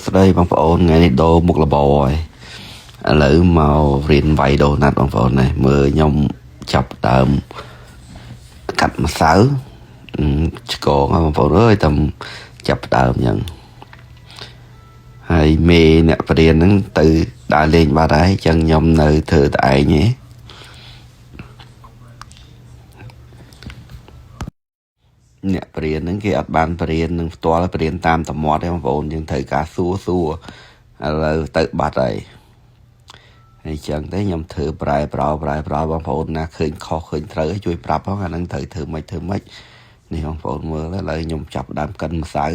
ស្ដីបងប្អូនថ្ងៃនេះដូរមុខលបហើយឥឡូវមករៀនវាយដូណាត់បងប្អូននេះមើលខ្ញុំចាប់ដើមកាត់ម្សៅឆ្កងបងប្អូនអើយតែចាប់ដើមអញ្ចឹងហើយមេអ្នកបរៀនហ្នឹងទៅដើរលេងបាត់ហើយអញ្ចឹងខ្ញុំនៅធ្វើតែឯងទេអ្នកបរៀនហ្នឹងគេអត់បានបរៀននឹងផ្ទាល់បរៀនតាមតមាត់ទេបងប្អូនយើងត្រូវការសួរឥឡូវទៅបាត់ហើយអញ្ចឹងទេខ្ញុំធ្វើប្រែប្របងប្អូនណាឃើញខុសឃើញត្រូវជួយប្រាប់ផងអាហ្នឹងត្រូវធ្វើម៉េចនេះបងប្អូនមើលឥឡូវខ្ញុំចាប់ដើមកិនម្សៅ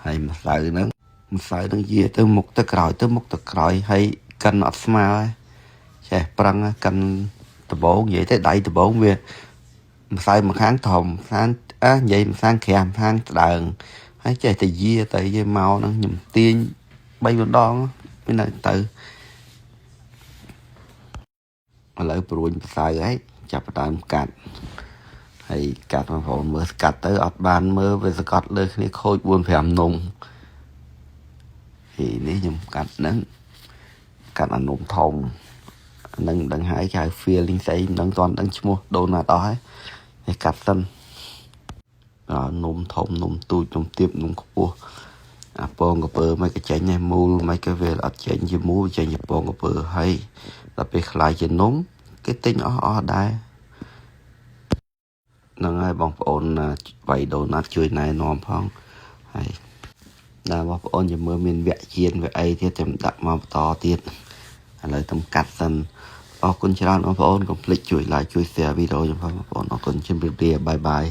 ហើយម្សៅហ្នឹងយាទៅមុខទៅក្រោយទៅមុខទៅក្រោយហើយកិនអត់ស្មើហើយចេះប្រឹងកិនដបងនិយាយទៅដៃដបងវាម្សៅមួយខាងធំខាងនិយាយម្ខាងក្រាមខាងស្ដើងហើយចេះតែយាទៅយាមកហ្នឹងខ្ញុំទាញ3 ម្ដងវានៅទៅឥឡូវព្រួញម្សៅហើយចាប់ដើមកាត់ហើយកាត់បងប្អូនមើលស្កាត់ទៅអត់បានមើលវាសកត់លើគ្នាខូច 4-5 នំហើយនេះខ្ញុំកាត់ហ្នឹងកាត់អានំធំនឹងដឹងហើយគេហៅ feeling ស្អីមិនដឹងទាន់ដឹងឈ្មោះដូនណាដល់ហើយកាត់សិននំធំនំទូចនំទាបនំខ្ពស់អាពងកពើមិនក៏ចេញដែរមូលមិនក៏វាអត់ចេញជាមូលចេញជាពងកពើហើយដល់ពេលខ្លាយជានំគេទិញអស់ដែរហ្នឹងហើយបងប្អូនវាយដូណាត់ជួយណែនាំផងហើយដល់បងប្អូនចាំមើលមានវគ្គជៀនវាអីទៀតចាំដាក់មកបន្តទៀតឥឡូវខ្ញុំកាត់សិនអរគុណច្រើនបងប្អូនកុំភ្លេចជួយ like ជួយ share វីដេអូខ្ញុំផងបងប្អូនអរគុណជម្រាបលាបាយ